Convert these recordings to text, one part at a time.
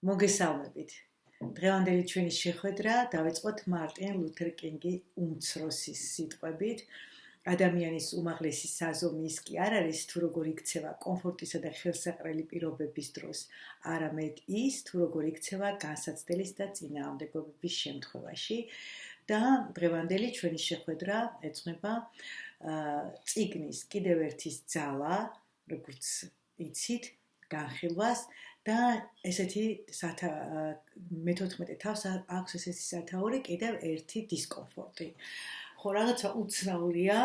მოგესალმებით. დღევანდელი ჩვენი შეხვედრა დავიწყოთ მარტინ ლუთერ კინგი უმცროსის სიტყვებით. ადამიანის უმაღლესი საზომი ის კი არ არის, თუ როგორ იქცევა კომფორტისა და ხელსაყრელი პირობების დროს, არამედ ის, თუ როგორ იქცევა განსაცდელის და წინააღმდეგობების შემთხვევაში. და დღევანდელი ჩვენი შეხვედრა ეძღვნება წიგნის კიდევ ერთის ძალა, როგორც იცით, განხილვას და ესეთი მე-14 თავს აქვს ესეთი სათაური კიდევ ერთი დისკომფორტი. ხო, რაღაცა უცნაურია,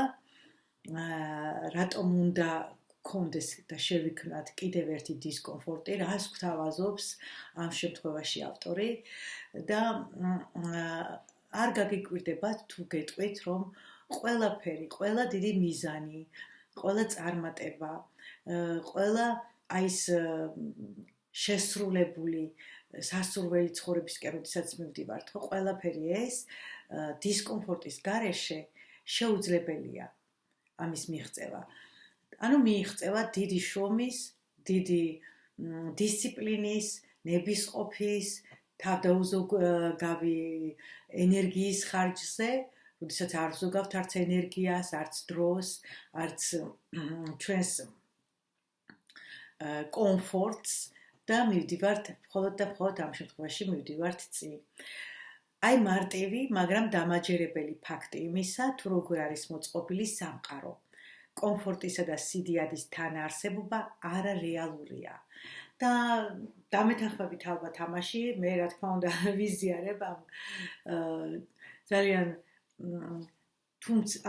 რატომ უნდა გქონდეს და შევიქმნათ კიდევ ერთი დისკომფორტი, რას გვთავაზობს ამ შემთხვევაში ავტორი და არ გაგიკვირდებათ თუ გეტყვით, რომ ყველაფერი, ყველა დიდი მიზანი, ყველა წარმატება, ყველა აი ეს შესრულებული სასურველი ცხოვრებისკენ, როდესაც მივდივართ, ხო, ყველაფერი ეს დისკომფორტის გარეშე შეუძლებელია ამის მიღწევა. ანუ მიიღწევა დიდი შრომის, დიდი დისციპლინის, ნებისყოფის, თავდაუზოგავი ენერგიის ხარჯზე, როდესაც არ ვზოგავთ არც ენერგიას, არც დროს, არც ჩვენს კომფორტს და მივდივართ მხოლოდ და მხოლოდ ამ შემთხვევაში მივდივართ წინ. აი მარტივი, მაგრამ დამაჯერებელი ფაქტი იმისა, თუ როგორ არის მოწყობილი სამყარო. კომფორტისა და სიდიადის თანაარსებობა არარეალურია. და დამეთანხმებით ალბათ ამაში, მე რა თქმა უნდა ვიზიარებ ამ ძალიან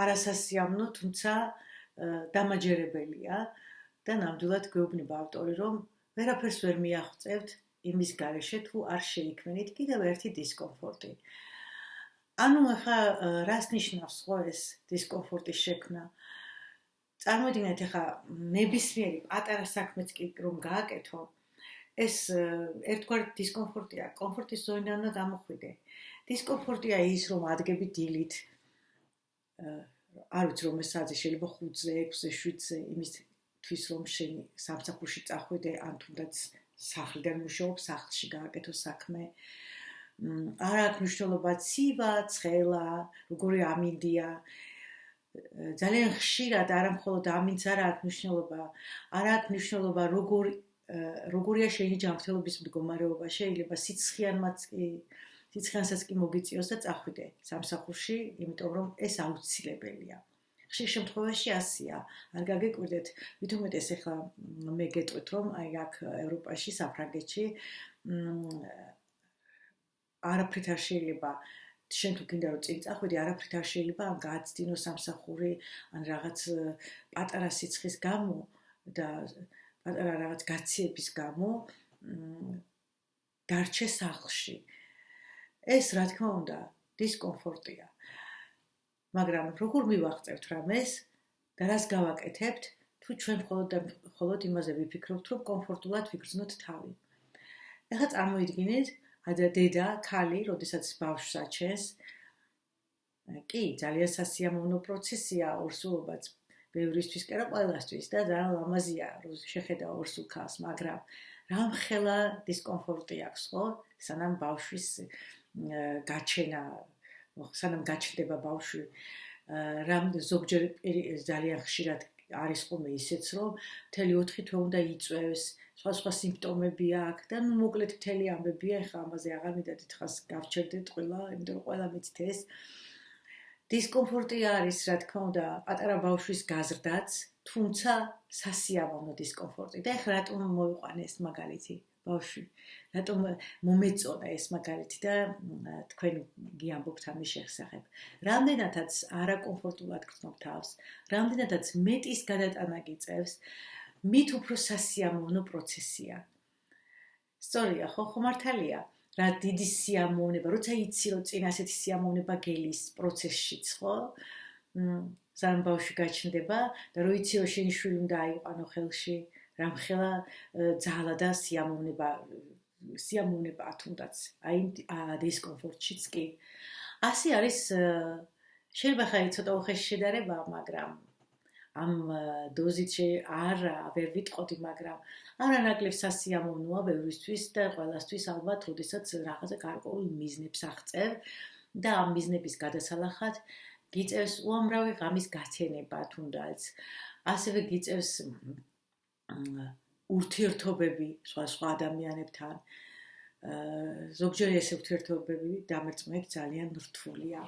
არასასიამოვნო, თუმცა დამაჯერებელია და ნამდვილად გვეუბნება ავტორი, რომ ვერაფერს ვერ მიაღწევთ იმის გარეშე, თუ არ შეიქმნით კიდევ ერთი დისკომფორტი. ანუ ახლა რას ნიშნავს ხო ეს დისკომფორტის შექმნა? წარმოიდგინეთ ახლა ნებისმიერი პატარა საქმეც კი რომ გააკეთო, ეს ერთგვარ დისკომფორტია, კომფორტის ზონიდან უნდა გამოხვიდე. დისკომფორტია ის, რომ ადგები დილით, არ ვიცი რომ საათზე შეიძლება 5-ზე, 6-ზე, 7-ზე, იმისთვის რომ შენი სამსახურში წახვიდე, ან თუნდაც სახლიდან მუშაობ, სახლში გააკეთო საქმე. არ აქვს მნიშვნელობა ცივა, ცხელა, როგორი ამინდია. ძალიან ხშირად არა მხოლოდ ამინდს არ აქვს მნიშვნელობა, არ აქვს მნიშვნელობა როგორია შენი ჯანმრთელობის მდგომარეობა, შეიძლება სიცხიანსაც კი მოგიწიოს და წახვიდე სამსახურში, იმიტომ რომ ეს აუცილებელია. ხშირ შემთხვევაში ასეა, არ გაგიკვირდეთ, ვითომეტეს ახლა მე გეტყვით, რომ აი აქ ევროპაში, საფრანგეთში არაფრით არ შეიძლება შენ თუ გინდა რომ წინ წახვიდე, არაფრით არ შეიძლება ან გააცდინო სამსახური, ან რაღაც პატარა სიცხის გამო და პატარა რაღაც გაციების გამო დარჩე სახლში. ეს რა თქმა უნდა დისკომფორტია. მაგრამ როგორ მივაღწევთ რამეს და რას გავაკეთებთ, თუ ჩვენ მხოლოდ იმაზე ვიფიქრობთ, რომ კომფორტულად ვიგრძნოთ თავი. ეხლა წარმოიდგინეთ, დედა, ქალი, როდესაც ბავშვს აჩენს, კი, ძალიან სასიამოვნო პროცესია ორსულობაც, ბევრისთვის კი არა ყველასთვის და ძალიან ლამაზია, რომ შეხედა ორსულ ქალს, მაგრამ რამხელა დისკომფორტი აქვს, ხო? სანამ ბავშვის გაჩენა, სანამ გაჩნდება ბავშვი, ზოგჯერ ძალიან ხშირად არის ხოლმე ისეც, რომ მთელი 4 თვე უნდა იწვევს, სხვა სიმპტომები აქვს და მოკლედ მთელი ამბებია, ეხლა ამაზე აღარ მინდა დიდხანს გავჩერდეთ ყველა, იმიტომ რომ ყველა მიცით ეს. დისკომფორტი არის, რა თქმა უნდა, პატარა ბავშვის გაზრდაც, თუმცა სასიამოვნო დისკომფორტი. და ეხლა რატომ მოიყვანე ეს მაგალითი ბავშვი? რატომ მომეწონა ეს მაგალითი და თქვენ გიამბობთ ამის შესახებ? რამდენადაც არაკომფორტულად გრძნობ თავს, რამდენადაც მეტის გადატანა გიწევს, მით უფრო სასიამოვნო პროცესია. სწორია, ხო მართალია? რა დიდი სიამოვნება, როცა იცი რომ წინ ასეთი სიამოვნება გელის პროცესშიც, ხო? სანამ ბავშვი გაჩნდება და რო იცი რომ შენი შვილი უნდა აიყვანო ხელში, რამხელა ძალა და სიამოვნება თუნდაც აი დისკომფორტშიც კი. ასე არის, შეიძლება ხაი ცოტა უხეში შედარება, მაგრამ ამ დოზით ვერ ვიტყოდი, მაგრამ არანაკლებ სასიამოვნოა ბევრისთვის და ყველასთვის ალბათ, როდესაც რაღაცა გარკვეულ მიზნებს აღწევ და ამ მიზნების გადასალახად გიწევს უამრავი ღამის გაცენება თუნდაც, ასევე გიწევს ურთიერთობები სხვა ადამიანებთან. ზოგჯერ ეს ურთიერთობები დამერწმებით ძალიან რთულია.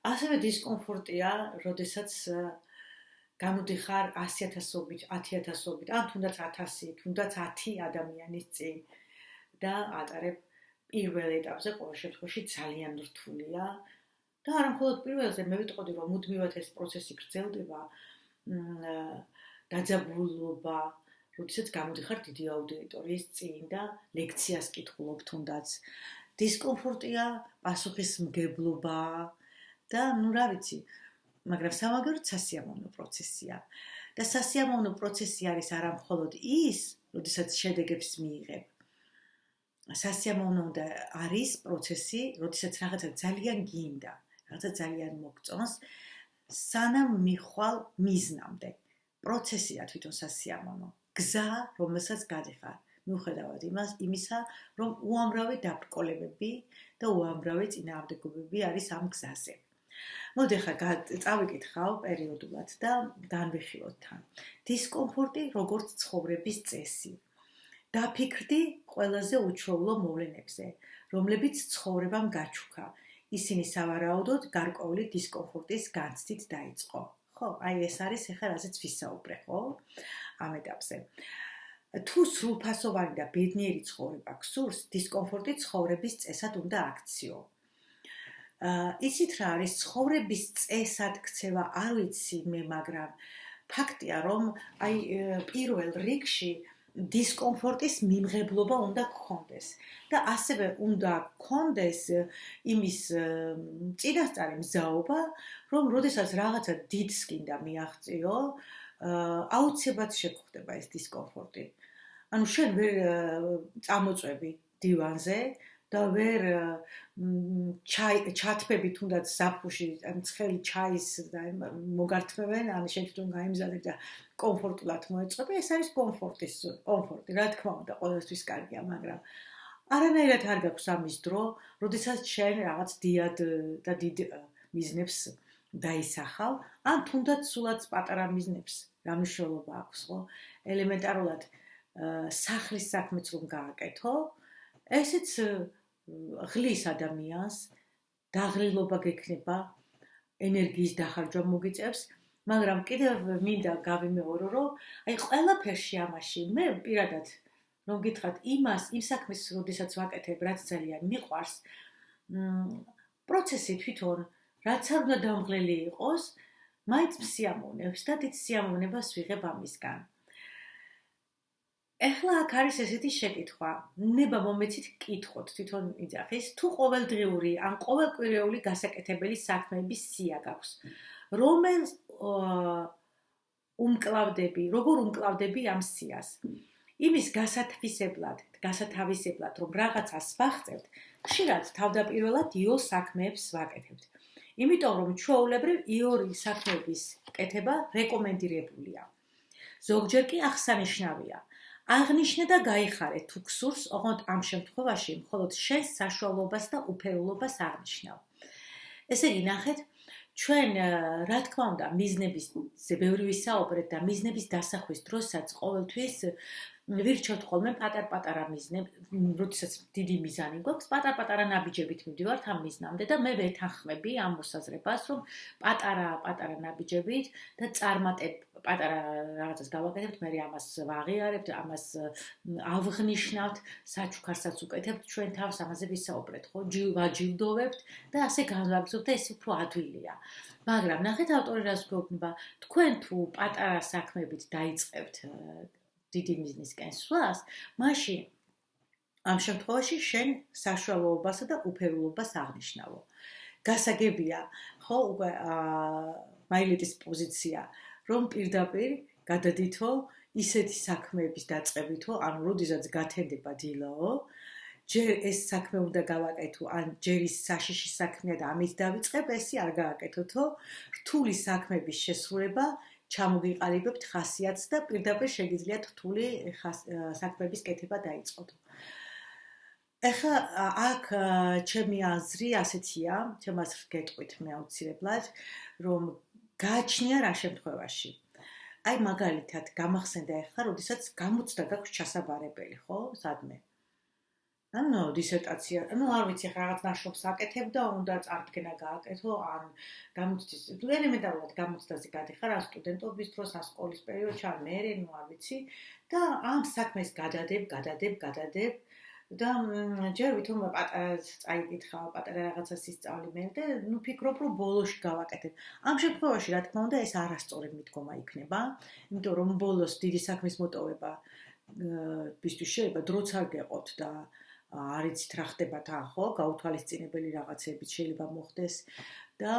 ასევე დისკომფორტია, როდესაც გამოდიხარ 100,000-ობით, 10,000-ობით, ან თუნდაც 1000, თუნდაც 10 ადამიანის წინ და ატარებ პირველ ეტაპზე ყოველ შემთხვევაში ძალიან რთულია და არა მხოლოდ პირველზე, მე ვიტყოდი, რომ მუდმივად ეს პროცესი გრძელდება, დაძაბულობა, როდესაც გამოდიხარ დიდი აუდიტორიის წინ და ლექციას კითხულობ თუნდაც. დისკომფორტია, პასუხისმგებლობა და რა ვიცი, მაგრამ სამაგეროდ სასიამოვნო პროცესია. და სასიამოვნო პროცესი არის არა მხოლოდ ის, როდესაც შედეგებს მიიღებ. სასიამოვნო არის პროცესი, როდესაც რაღაცა ძალიან გინდა, რაღაცა ძალიან მოგწონს, სანამ მიხვალ მიზნამდე. პროცესია თვითონ სასიამოვნო. გზა, რომელსაც გადიხარ, მიუხედავად იმისა, რომ უამრავი დაბრკოლებები და უამრავი წინააღმდეგობები არის ამ გზაზე. მოდით ახლა წავიკითხავ პერიოდულად და განვიხილოთ თან. დისკომფორტი როგორც ცხოვრების წესი. დაფიქრდი ყველაზე უჩვეულო მოვლენებზე, რომლებიც ცხოვრებამ გაჩუქა. ისინი სავარაუდოდ გარკვეული დისკომფორტის განცდით დაიწყო. ხო, აი ეს არის ახლა რაზეც ვისაუბრე, ხო? ამ ეტაპზე. თუ სრულფასოვანი და ბედნიერი ცხოვრება გსურს, დისკომფორტი ცხოვრების წესად უნდა აქციო. იცით რა არის ცხოვრების წესად ქცევა, არ ვიცი მე, მაგრამ ფაქტია, რომ აი პირველ რიგში დისკომფორტის მიმღებლობა უნდა გქონდეს და ასევე უნდა გქონდეს იმის წინასწარი მზაობა, რომ როდესაც რაღაცა დიდს გინდა მიაღწიო, აუცილებლად შეგხვდება ეს დისკომფორტი. ანუ შენ ვერ წამოწვევი დივანზე და ვერ ჩათბები თუნდაც ზაფხულში ცხელი ჩაის მოგართმევენ, ან შენ თვითონ გაიმზადებ და კომფორტულად მოეწყობი, ეს არის კომფორტი, რა თქმა უნდა, ყველასთვის კარგია, მაგრამ არანაირად არ გაქვს ამის დრო, როდესაც შენ რაღაც დიდ და დიდ მიზნებს დაისახავ, ან თუნდაც სულაც პატარა მიზნებს, რა მნიშვნელობა აქვს, ხო? ელემენტარულად სახლის საქმეც რომ გააკეთო, ესეც ღლის ადამიანს, დაღლილობა გექნება, ენერგიის დახარჯვა მოგიწევს, მაგრამ კიდევ მინდა გავიმეორო, რომ აი ყველაფერში ამაში მე პირადად რომ გითხრათ იმ საქმეს, როდესაც ვაკეთებ, რაც ძალიან მიყვარს, პროცესი თვითონ რაც არ უნდა დამღლელი იყოს, მაინც მსიამოვნებს და დიდ სიამოვნებას ვიღებ ამისგან. ეხლა აქ არის ესეთი შეკითხვა, ნება მომეცით კითხოთ თვითონ იძახის, თუ ყოველდღიური ან ყოველკვირეული გასაკეთებელი საქმეების სია გაქვს, რომელ როგორ უმკლავდები ამ სიას? იმის გასათავისებლად, რომ რაღაცას ვახწევთ, ხშირად თავდაპირველად იოლ საქმეებს ვაკეთებთ. იმიტომ რომ ჩვეულებრივ იური საქმეების კეთება რეკომენდირებულია. ზოგჯერ კი აღსანიშნავია. აღნიშნე და გაიხარე თუ გსურს, ოღონდ ამ შემთხვევაში მხოლოდ შენს საშუალებას და უფერულობას აღნიშნავ. ესე იგი, ნახეთ, ჩვენ რა თქმა უნდა მიზნებზე ბევრი ვისაუბრეთ და მიზნების დასახვის დროსაც ყოველთვის ვირჩევთ ხოლმე პატარ-პატარა მიზნებს, როდესაც დიდი მიზანი გვაქვს, პატარ-პატარა ნაბიჯებით მივდივართ ამ მიზნამდე და მე ვეთანხმები ამ მოსაზრებას, რომ პატარა ნაბიჯებით და წარმატებ პატარა რაღაცას გავაკეთებთ, მე ამას ვაღიარებთ, ამას ავღნიშნავთ, საჩუქარსაც უკეთებთ ჩვენ თავს, ამაზე ვისაუბრეთ, ხო? ვაჯილდოვებთ და ასე განვაგრძობთ და ეს უფრო ადვილია. მაგრამ ნახეთ ავტორი რას გვეუბნება, თქვენ თუ პატარა საქმეებით დაიწყებთ დიდი მიზნისკენ სვლას, მაშინ ამ შემთხვევაში შენ საშუალობასა და უფერულობას აღნიშნავო. გასაგებია, ხო, უკვე მაილეტის პოზიცია, რომ პირდაპირ გადადითო ისეთი საქმეების დაწყებითო, ანუ როდესაც გათენდება დილაო, ჯერ ეს საქმე უნდა გავაკეთო, ან ჯერ ის საშიში საქმეა და ამით დავიწყებ, ესი არ გააკეთოთო, რთული საქმების შესრულება ჩამოგიყალიბებთ ხასიათს და პირდაპირ შეგიძლიათ რთული საქმეების კეთება დაიწყოთ. ეხლა აქ ჩემი აზრი ასეთია, ჩემ აზრს გეტყვით მე აუცილებლად, რომ გააჩნია რა შემთხვევაში. აი მაგალითად გამახსენდა ეხლა, როდესაც გამოცდა გაქვს ჩასაბარებელი, ხო, სადმე? ანუ დისერტაცია, არ ვიცი ხა რაღაც ნაშრომს აკეთებ და უნდა წარდგენა გააკეთო, ან გამოცდის, ელემენტარულად გამოცდაზე გადიხარ, ან სტუდენტობის დროს, ან სკოლის პერიოდში, ან მერე, არ ვიცი, და ამ საქმეს გადადებ და ჯერ ვითომ პატარა წაიკითხავ, პატარა რაღაცას ისწავლი მე და ფიქრობ, რომ ბოლოში გავაკეთებ. ამ შემთხვევაში, რა თქმა უნდა, ეს არასწორი მიდგომა იქნება, იმიტომ რომ ბოლოს დიდი საქმის მოტოვება ბისთვის შეიძლება დროც არ გეყოთ და არ იცით რა ხდება თან, ხო? გაუთვალისწინებელი რაღაცები შეიძლება მოხდეს და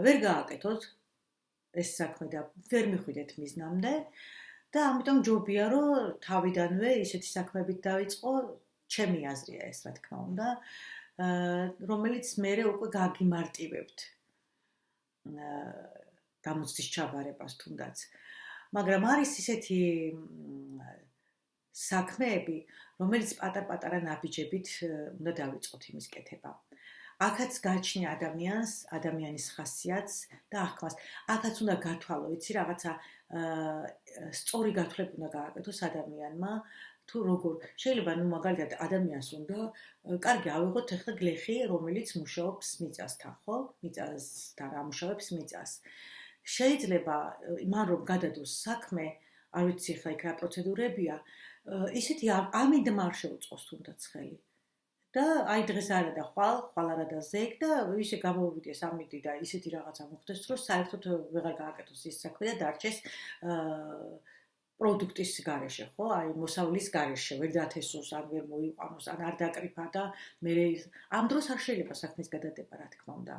ვერ გააკეთოთ ეს საქმე და ვერ მიხვიდეთ მიზნამდე. და ამიტომ ჯობია რომ თავიდანვე ისეთი საქმებით დავიწყო, ჩემი აზრია ეს რა თქმა უნდა, რომელიც მერე უკვე გაგიმარტივებთ გამოცდის ჩაბარებას თუნდაც. მაგრამ არის ისეთი საქმეები, რომელიც პატარ-პატარა ნაბიჯებით უნდა დავიწყოთ იმის კეთება. აქაც გააჩნია ადამიანის ხასიათს და აღქმას. აქაც უნდა გათვალო, იცი, რაღაცა სწორი გათვლები უნდა გააკეთოს ადამიანმა, თუ როგორ. შეიძლება მაგალითად ადამიანს უნდა კარგი ავიღოთ ახლა გლეხი, რომელიც მუშაობს მიწასთან, ხო? მიწასთან ამუშავებს მიწას. შეიძლება მან რომ გადადოს საქმე, არ ვიცი ხა იქ რა პროცედურებია, ისეთი ამინდმა არ შეუწყოს თუნდაც ხელი. და აი დღეს არა და ხვალ არა და ზეგ და ისე გამოვიდეს ამინდი და ისეთი რაღაცა მოხდეს, რომ საერთოდ ვეღარ გააკეთოს ის საქმე და დარჩეს პროდუქტის გარეშე, ხო? აი მოსავლის გარეშე, ვერ დათესოს, ან ვერ მოიყვანოს, ან არ დაკრიფა და მე ამ დროს არ შეიძლება საქმის გადადება, რა თქმა უნდა.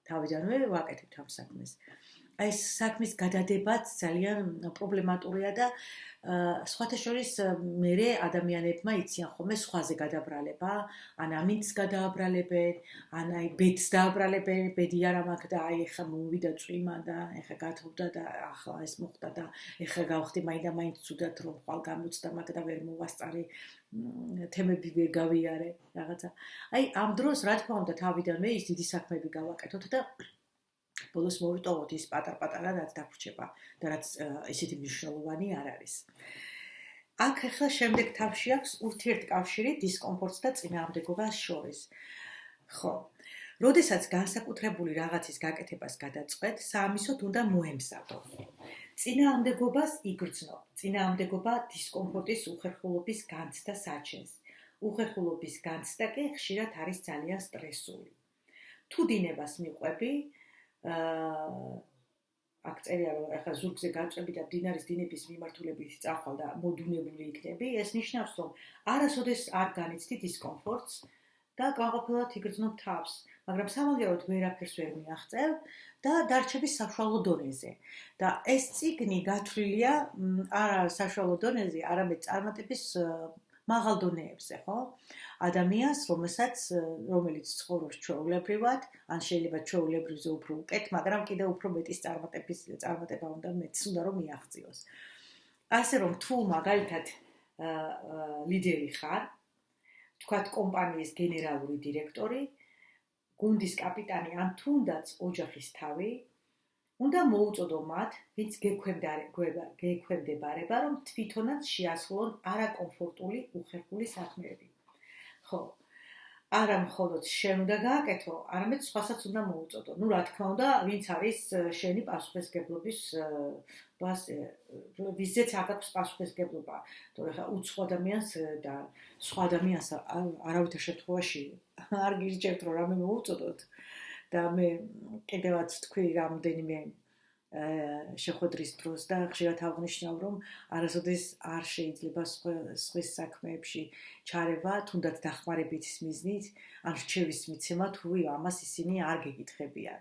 თავიდანვე ვაკეთებთ ამ საქმეს. აი ეს საქმის გადადებაც ძალიან პრობლემატურია და სხვათა შორის მერე ადამიანებმა იციან ხოლმე სხვაზე გადაბრალება, ან ამინდს გადააბრალებენ, ან აი ბედს დააბრალებენ, ბედი არ მაქვს და აი ეხლა მოვიდა წვიმა და ეხლა გათოვდა და ახლა ეს მოხდა და ეხლა გავხდი მაინდა-მაინც ცუდად რომ ხვალ გამოცდა მაგ და ვერ მოვასწარი, თემები ვერ გავიარე რაღაცა. აი ამ დროს რა თქმა უნდა თავიდანვე ის დიდი საქმეები გავაკეთოთ და ბოლოს მოვიტოვოთ ის პატარ-პატარა რაც დაგვრჩება და რაც ისეთი მნიშვნელოვანი არ არის. აქ ახლა შემდეგ თავში აქვს ურთიერთკავშირი დისკომფორტს და წინააღმდეგობას შორის. ხო. როდესაც განსაკუთრებული რაღაცის გაკეთებას გადაწყვეტ, საამისოდ უნდა მოემზადო. წინააღმდეგობას იგრძნო. წინააღმდეგობა დისკომფორტის უხერხულობის განცდას აჩენს. უხერხულობის განცდა კი ხშირად არის ძალიან სტრესული. თუ დინებას მიყვები, აქ წერია რომ ახლა ზურგზე გაწვევი და მდინარის დინების მიმართულებით წახვალ და მოდუნებული იქნები, ეს ნიშნავს რომ არასოდეს არ განიცდი დისკომფორტს და გაყოფილად იგრძნობ თავს, მაგრამ სამაგიეროდ ვერაფერს ვერ მიაღწევ და დარჩები საშუალო დონეზე. და ეს წიგნი გათვლილია არა საშუალო დონეზე, არამედ წარმატების მაღალ დონეებზე, ხო? ადამიანს, რომელიც ცხოვრობს ჩვეულებრივად, ან შეიძლება ჩვეულებრივზე უფრო უკეთ, მაგრამ კიდევ უფრო მეტის წარმატება უნდა მეც უნდა რომ მიაღწიოს. ასე რომ თუ მაგალითად ლიდერი ხარ, თქვათ კომპანიის გენერალური დირექტორი, გუნდის კაპიტანი ან თუნდაც ოჯახის თავი, უნდა მოუწოდო მათ, ვინც გექვემდებარება, რომ თვითონაც შეასრულონ არაკომფორტული უხერხული საქმეები. ხო, არა მხოლოდ შენ უნდა გააკეთო, არამედ სხვასაც უნდა მოუწოდო. რა თქმა უნდა, ვინც არის შენი პასუხისმგებლობის ვიზეც აქვს პასუხისმგებლობა. თორე ხა უცხო ადამიანს და სხვა ადამიანს არავითარ შემთხვევაში არ გირჩევთ რომ რამე მოუწოდოთ და მე კიდევაც თქვი რამდენიმე შეხვედრის დროს და ხშირად აღნიშნავ რომ არასოდეს არ შეიძლება სხვის საქმეებში ჩარევა, თუნდაც დახმარებითი მიზნით, ან რჩევის მიცემა თუ ამას ისინი არ გეკითხებიან.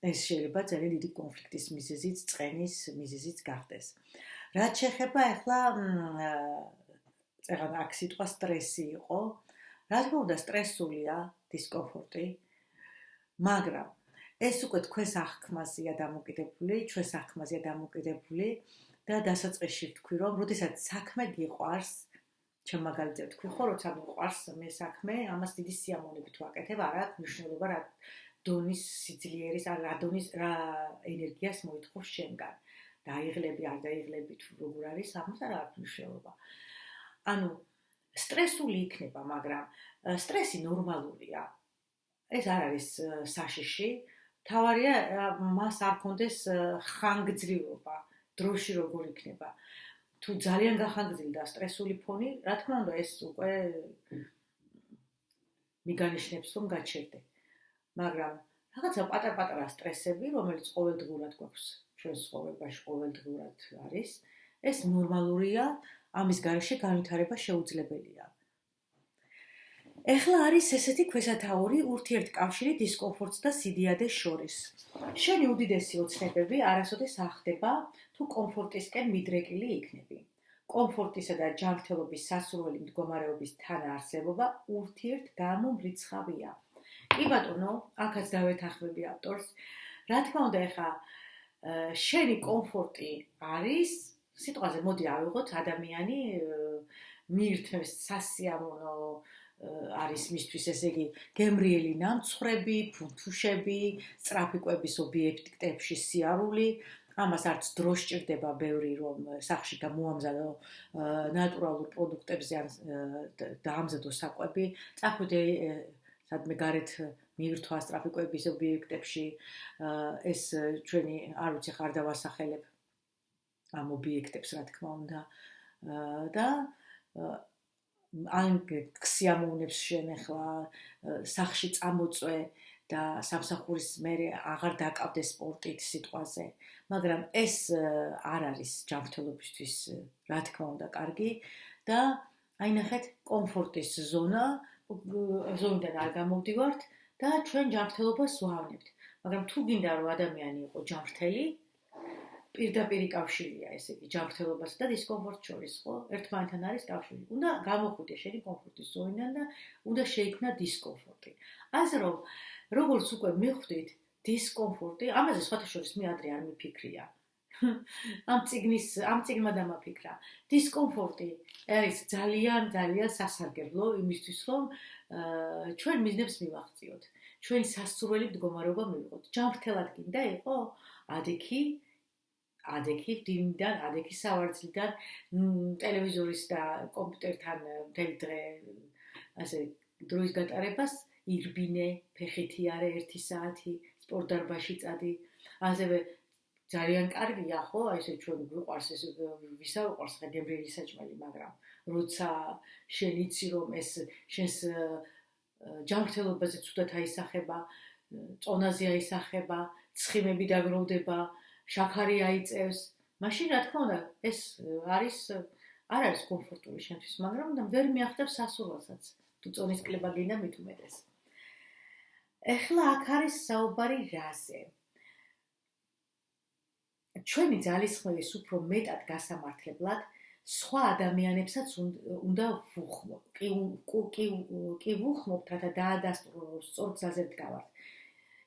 ეს შეიძლება ძალიან დიდი კონფლიქტის მიზეზიც, წყენის მიზეზიც გახდეს. რაც შეეხება ახლა წერან აქ სიტყვა სტრესი იყო, რა თქმა უნდა სტრესულია დისკომფორტი, მაგრამ ეს უკვე თქვენს აღქმაზეა დამოკიდებული, ჩვენს აღქმაზეა დამოკიდებული და დასაწყისში ვთქვი, რომ როდესაც საქმე გიყვარს, ჩემ მაგალითად ვთქვი, ხო, როცა მიყვარს მე საქმე, ამას დიდი სიამოვნებით ვაკეთებ, არ აქვს მნიშვნელობა რა დონის სიძლიერის, რა ენერგიას მოითხოვს შენგან. დაიღლები, არ დაიღლები, თუ როგორ არის, ამას არ აქვს მნიშვნელობა. ანუ სტრესული იქნება, მაგრამ სტრესი ნორმალურია. ეს არ არის საშიში. თავარია მას არ კონდეს ხანგრძლივობა, დროში როგორ იქნება. თუ ძალიან გახანგრძლივდა სტრესული ფონი, რა თქმა უნდა, ეს უკვე მიგანიშნებს, რომ გაჩერდე. მაგრამ რაღაცა პატარ-პატარა სტრესები, რომელიც ყოველდღურად გვაქვს ჩვენს ცხოვრებაში, ყოველდღურად არის, ეს ნორმალურია, ამის გარეშე განვითარება შეუძლებელია. ეხლა არის ესეთი ქვესათაური ურთიერთკავშირი დისკომფორტს და სიდიადეს შორის. შენი უდიდესი ოცნებები არასოდეს ახდება, თუ კომფორტისკენ მიდრეკილი იქნები. კომფორტისა და ჯანმრთელობის სასურველი მდგომარეობის თანაარსებობა ურთიერთგამომრიცხავია. კი ბატონო, აქაც დავეთანხმები ავტორს. რა თქმა უნდა, ეხლა შენი კომფორტი არის, სიტყვაზე მოდი ავიღოთ, ადამიანი მიირთმევს სასიამოვნო არის მისთვის, ესე იგი, გემრიელი ნამცხრები, ფუნთუშები, სწრაფი კვების ობიექტებში სიარული, ამას არც დრო სჭირდება ბევრი, რომ სახლში გამოამზადო ნატურალურ პროდუქტებზე ან დაამზადო საკვები, წახვიდე სადმე გარეთ მიირთვა სწრაფი კვების ობიექტებში, ეს ჩვენი, არ ვიცი, ხარ დავასახელებ ამ ობიექტებს, რა თქმა უნდა, და ან ქსიამოვნებს შენ ახლა სახლში წამოწვე და სამსახურის მერე აღარ დაკავდე სპორტით სიტყვაზე, მაგრამ ეს არ არის ჯანმრთელობისთვის, რა თქმა უნდა, კარგი და აი ნახეთ, კომფორტის ზონიდან არ გამოვდივართ და ჩვენ ჯანმრთელობას ვავნებთ. მაგრამ თუ გინდა რომ ადამიანი იყო ჯანმრთელი, პირდაპირი კავშირია, ესე იგი, ჯანმრთელობასა და დისკომფორტს შორის, ხო? ერთმანეთთან არის კავშირი. უნდა გამოხვიდე შენი კომფორტის ზონიდან და უნდა შეიქმნა დისკომფორტი. ასე რომ, როგორც უკვე მიხვდით, დისკომფორტი, ამაზე სხვათა შორის მე ადრე არ მიფიქრია. ამ წიგნმა დამაფიქრა. დისკომფორტი არის ძალიან სასარგებლო იმისთვის, რომ ჩვენ მიზნებს მივაღწიოთ. ჩვენი სასურველი მდგომარეობა მივიღოთ. ჯანმრთელად გინდა იყო? ადექი დინიდან, ადექი სავარძლიდან, ტელევიზორის და კომპიუტერთან მთელი დღე ასე დროის გატარებას ირბინე, ფეხითი არე 1 საათი, სპორტ დარბაზში წადი. ასევე ძალიან კარგია, ხო, აი ესე ჩვენ გვიყვარს ეს ვისა უყვარს ხა გემრიელი საჭმელი, მაგრამ როცა შენ იცი რომ ეს შენს ჯანმრთელობაზე ცუდად აისახება, წონაზე აისახება, ცხიმები დაგროვდება, შაქარი აიწევს, მაშინ რა თქმა უნდა ეს არ არის კომფორტული შენთვის, მაგრამ ვერ მიაღწევს სასურველსაც, თუ წონის კლება გინდა მით უმეტეს. ეხლა აქ არის საუბარი რაზე? ჩვენი ძალისხმევის უფრო მეტად გასამართლებლად სხვა ადამიანებსაც უნდა ვუხმობ. კი ვუხმობთ, რათა დაადასტუროს სწორ გზაზე ვდგავართ.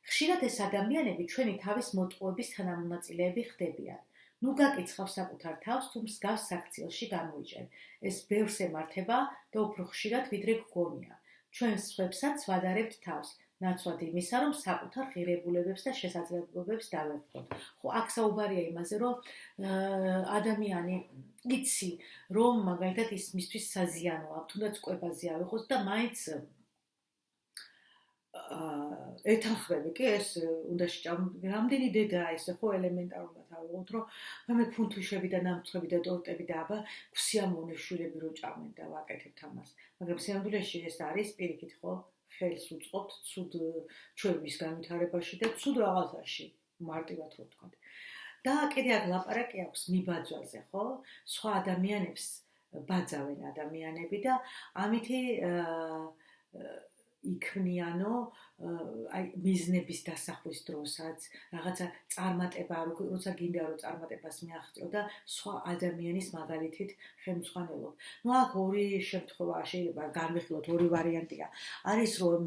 ხშირად ეს ადამიანები ჩვენი თავის მოტყუების თანამონაწილეები ხდებიან. ნუ გაკიცხავ საკუთარ თავს, თუ მსგავს საქციელში გამოიჭერ. ეს ბევრს ემართება და უფრო ხშირად ვიდრე გგონია. ჩვენ სხვებსაც ვადარებთ თავს. ნაცვლად იმისა, რომ საკუთარ ღირებულებებს და შესაძლებლობებს დავეღწოთ. ხო, აქ საუბარია იმაზე, რომ ადამიანი იცი, რომ მაგალითად ის მისთვის საზიანოა, თუნდაც კვებაზე ავიღოთ და მაინც ეთანხმები, კი ეს უნდა რამდენი დედაა ესე, ხო, ელემენტარულად ავიღოთ, რომ მე ფუნთუშები და ნამცხრები და ტორტები და აბა გვსიამოვნე შვილები რო ჭამენ და ვაკეთებთ ამას. მაგრამ სიამდვილეში ეს არის პირიქით, ხო? ხელს უწყობთ ცუდ ჩვევის განვითარებაში და ცუდ რაღაცაში, მარტივად რო ვთქვათ. და კიდე აქ ლაპარაკი აქვს მიბაძვაზე, ხო? სხვა ადამიანებს ბაძავენ ადამიანები და ამითი იქმნიანო აი მიზნების დასახვის დროსაც, რაღაცა წარმატება, როცა გინდა რომ წარმატებას მიაღწიო და სხვა ადამიანის მაგალითით ხელმძღვანელობ. ნუ აქ ორი შემთხვევა შეიძლება განვიხილოთ, ორი ვარიანტია. არის რომ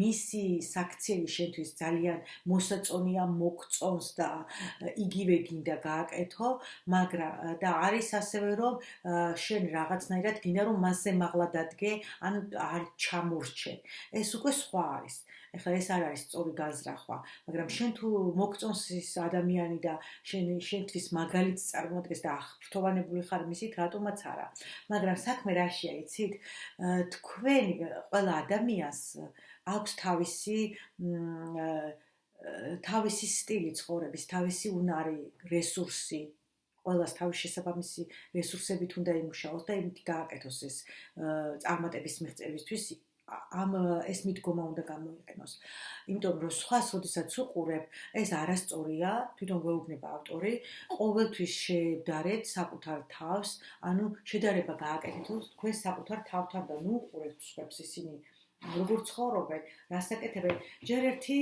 მისი საქციელი შენთვის ძალიან მოსაწონია, მოგწონს და იგივე გინდა გააკეთო, მაგრამ და არის ასევე რომ შენ რაღაცნაირად გინდა რომ მასზე მაღლა დადგე, ან არ ჩამორჩე. ეს უკვე სხვა არის. ეხლა ეს არ არის სწორი განზრახვა, მაგრამ შენ თუ მოგწონს ის ადამიანი და შენთვის მაგალითს წარმოადგენს და აღფრთოვანებული ხარ მისით, რატომაც არა. მაგრამ საქმე რაშია, იცით? თქვენ ყველა ადამიანს აქვს თავისი სტილი ცხოვრების, თავისი უნარი, რესურსი. ყველას თავის შესაბამისი რესურსებით უნდა იმუშაოს და იმით გააკეთოს ეს წარმატების მიღწევისთვის ეს მიდგომა უნდა გამოიყენოს. იმიტომ რომ სხვას როდესაც უყურებ, ეს არასწორია, თვითონ გვეუბნება ავტორი, ყოველთვის შედარეთ საკუთარ თავს, ანუ შედარება გააკეთოთ თქვენ საკუთარ თავთან და ნუ უყურებთ სხვებს ისინი როგორ ცხოვრობენ, რას აკეთებენ. ჯერ ერთი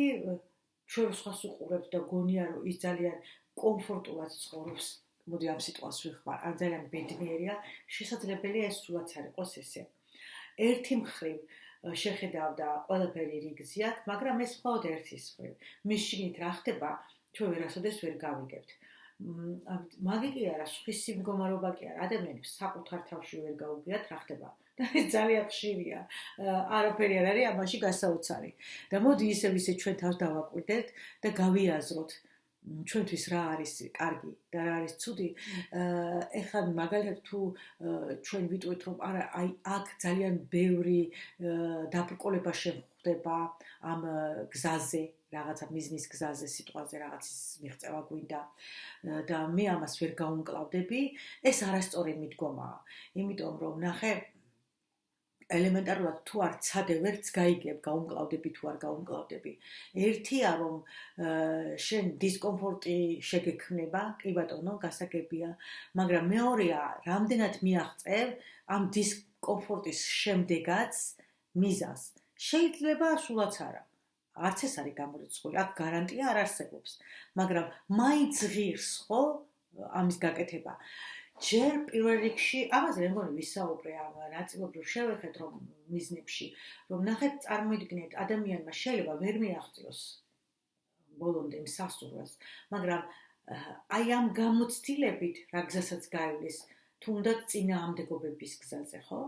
ჩვენ სხვას უყურებთ და გონია რომ ის ძალიან კომფორტულად ცხოვრობს. მოდი ამ სიტყვას ვიხმარ, ან ძალიან ბედნიერია, შესაძლებელია ეს სულაც არ იყოს ესე. ერთი მხრივ შეხედავდა ყველაფერი რიგზი აქვს, მაგრამ ეს მხოლოდ ერთის მხრივ. მის შიგნით რა ხდება, ჩვენ ვერასოდეს ვერ გავიგებთ. მაგი კი არა, სხვისი მდგომარეობა კი არა, ადამიანებს საკუთარ თავში ვერ გაუგიათ რა ხდება. და ეს ძალიან ხშირია. არაფერი არ არის ამაში გასაოცარი. და მოდი ისე ჩვენ თავს დავაკვირდეთ და გავიაზროთ. ჩვენთვის რა არის კარგი და რა არის ცუდი. ეხლა მაგალითად თუ ჩვენ ვიტყვით რომ არა, აი აქ ძალიან ბევრი დაბრკოლება შეხვდება ამ გზაზე, რაღაცა მიზნის გზაზე, სიტყვაზე რაღაცის მიღწევა გვინდა და მე ამას ვერ გაუმკლავდები, ეს არასწორი მიდგომაა. იმიტომ რომ ნახე ელემენტარულად თუ არ ცადე ვერც გაიგებ გაუმკლავდები თუ არ გაუმკლავდები. ერთია რომ შენ დისკომფორტი შეგექმნება, კი ბატონო, გასაგებია, მაგრამ მეორეა, რამდენად მიაღწევ ამ დისკომფორტის შემდეგაც მიზანს. შეიძლება სულაც არა. არც ეს არის გამორიცხული, აქ გარანტია არ არსებობს, მაგრამ მაინც ღირს ხო ამის გაკეთება. ჯერ პირველ რიგში, ამაზე მე მგონი ვისაუბრე ამ ნაწილობრივ შევეხეთ რომ მიზნებში, რომ ნახეთ წარმოიდგინეთ ადამიანმა შეიძლება ვერ მიაღწიოს ბოლომდე იმ სასურველს, მაგრამ აი ამ გამოცდილებით რა გზასაც გაივლის, თუნდაც წინააღმდეგობების გზაზე, ხო?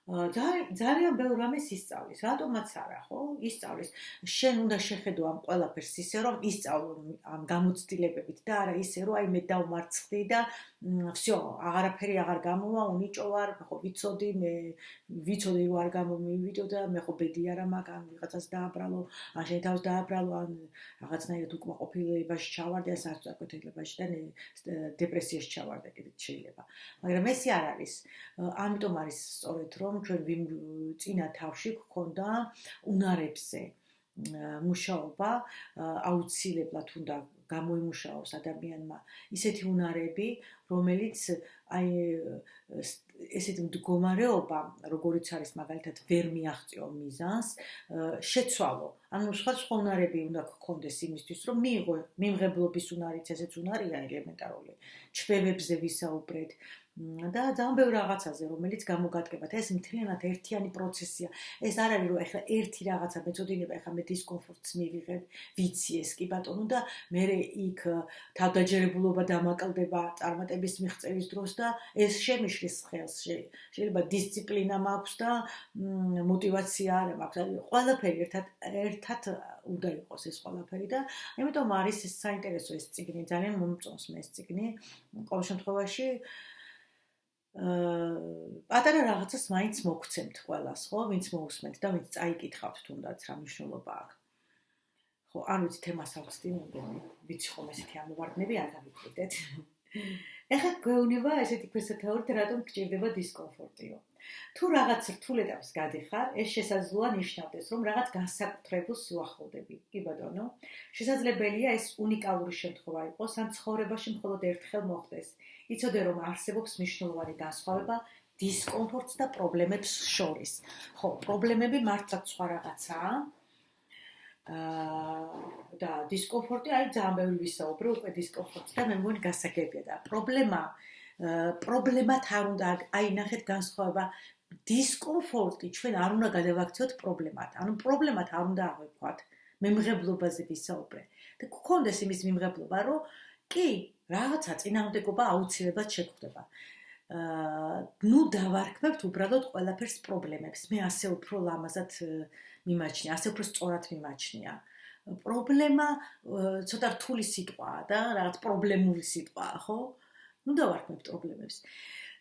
ძალიან ბევრ რამეს ისწავლის, რატომაც არა, ხო? ისწავლის. შენ უნდა შეხედო ამ ყველაფერს ისე, რომ ისწავლო ამ გამოცდილებებით და არა ისე, რომ აი მე დავმარცხდი და всё, აღარაფერი აღარ გამოვა, უნიჭო ვარ, ხო ვიცოდი, მე ვიცოდი რომ არ გამომივიდო და მე ხო ბედი არა მაქვს, ან ვიღაცას დააბრალო, ან შენ თავს დააბრალო, ან რაღაცნაირად უკმაყოფილებაში ჩავარდი, ან საწყვეტილებაში და დეპრესიაში ჩავარდი კიდეც შეიძლება. მაგრამ ესე არ არის. ამიტომ არის სწორედ რომ ჩვენ წინა თავში გქონდა უნარებზე მუშაობა, აუცილებლად უნდა გამოიმუშაოს ადამიანმა ისეთი უნარები, რომელიც აი ესეთი მდგომარეობა, როგორიც არის მაგალითად ვერ მიაღწიო მიზანს, შეცვალო. ანუ სხვა უნარები უნდა გქონდეს იმისთვის, რომ მიმღებლობის უნარიც ესეც უნარია ელემენტარული. ჩვევებზე ვისაუბრეთ და ძალიან ბევრ რაღაცაზე, რომელიც გამოგადგებათ. ეს მთლიანად ერთიანი პროცესია. ეს არ არის რომ ეხლა ერთი რაღაცა მეწოდინება, ეხლა მე დისკომფორტს მივიღებ, ვიცი ეს კი ბატონო და მე იქ თავდაჯერებულობა დამაკლდება წარმატების მიღწევის დროს და ეს შემიშლის ხელს. შეიძლება დისციპლინა მაქვს და мотивация არ მაქვს. ყველაფერი ერთად უნდა იყოს ეს ყველაფერი და ამიტომ არის ეს საინტერესო ეს წიგნი, ძალიან მომწონს მე ეს წიგნი. ყოველ შემთხვევაში პატარა რაღაცას მაინც მოგცემთ ყველას, ხო, ვინც მოусმენთ და ვინც წაიკითხავთ თუნდაც რა მნიშვნელობა აქვს. ხო, არ ვიცი თემას ავწდი, მეგონი, ვიცი ხომ ესეთი ამოვარდნები არ გავიკვირდეთ. ეხლა გვეუბნება ესეთი ქვესათაურით, რატომ გჭირდება დისკომფორტიო. თუ რაღაც რთულ ეტაპს გადიხარ, ეს შესაძლოა ნიშნავდეს, რომ რაღაც განსაკუთრებულს უახლოვდები. კი ბატონო, შესაძლებელია ეს უნიკალური შემთხვევა იყოს, ან ცხოვრებაში მხოლოდ ერთხელ მოხდეს. იცოდე რომ არსებობს მნიშვნელოვანი განსხვავება დისკომფორტს და პრობლემებს შორის. ხო, პრობლემები მართლაც სხვა რაღაცაა. და დისკომფორტი არის ძალიან ბევრი ვისაუბრე უკვე დისკომფორტს და მე მგონი გასაგებია და პრობლემად არ უნდა აი ნახეთ განსხვავება დისკომფორტი ჩვენ არ უნდა გადავაქციოთ პრობლემად. ანუ პრობლემად არ უნდა აღვიქვათ. მემღებლობაზე ვისაუბრე. და გქონდეს იმის მიმღებლობა, რომ კი, რაღაცა წინააღმდეგობა აუცილებლად შეგვხდება. ნუ დავარქმევთ უბრალოდ ყველაფერს პრობლემებს. მე ასე უფრო ლამაზად მიმაჩნია, ასე უფრო სწორად მიმაჩნია. პრობლემა ცოტა რთული სიტყვაა და რაღაც პრობლემური სიტყვაა, ხო? ნუ დავარქმევთ პრობლემებს.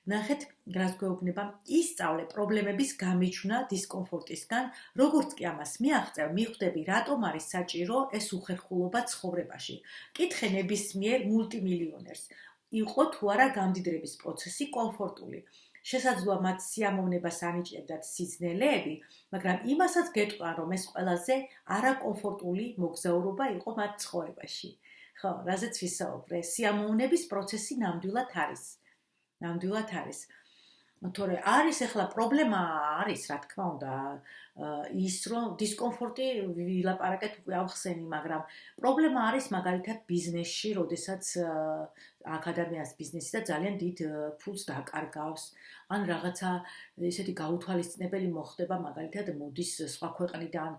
ნახეთ, რას გვეუბნება, ისწავლე პრობლემების გამიჩვნა დისკომფორტისგან, როგორც კი ამას მიაღწევ, მიხვდები, რატომ არის საჭირო ეს უხერხულობა ცხოვრებაში. კითხე ნებისმიერ მულტიმილიონერს, იყო თუ არა გამდიდრების პროცესი კომფორტული. შესაძლოა მათ სიამოვნებას ანიჭებდათ სიძნელეები, მაგრამ იმასაც გეტყვიან, რომ ეს ყველაზე არაკომფორტული მოგზაურობა იყო მათ ცხოვრებაში. ხო, რაზეც ვისაუბრე, სიამოვნების პროცესი ნამდვილად არის. ნამდვილად არის. თორე არის ახლა პრობლემა არის, რა თქმა უნდა, ის რომ დისკომფორტი ვილაპარაკეთ უკვე ავხსენი, მაგრამ პრობლემა არის მაგალითად ბიზნესში, როდესაც აქ ადამიანს ბიზნესი და ძალიან დიდ ფულს დაკარგავს, ან რაღაცა ესეთი გაუთვალისწინებელი მოხდება, მაგალითად მოდის სხვა ქვეყნიდან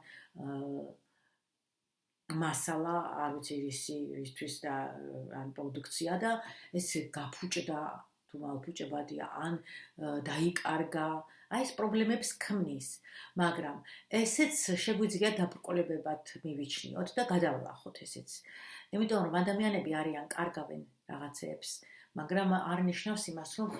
მასალა, არ ვიცი რისთვის და ან პროდუქცია და ეს გაფუჭდა თუ მალფუჭებადია ან დაიკარგა, აი ეს პრობლემებს ქმნის, მაგრამ ესეც შეგვიძლია დაბრკოლებებად მივიჩნიოთ და გადავლახოთ ესეც. იმიტომ რომ ადამიანები არიან კარგავენ რაღაცეებს, მაგრამ არ ნიშნავს იმას, რომ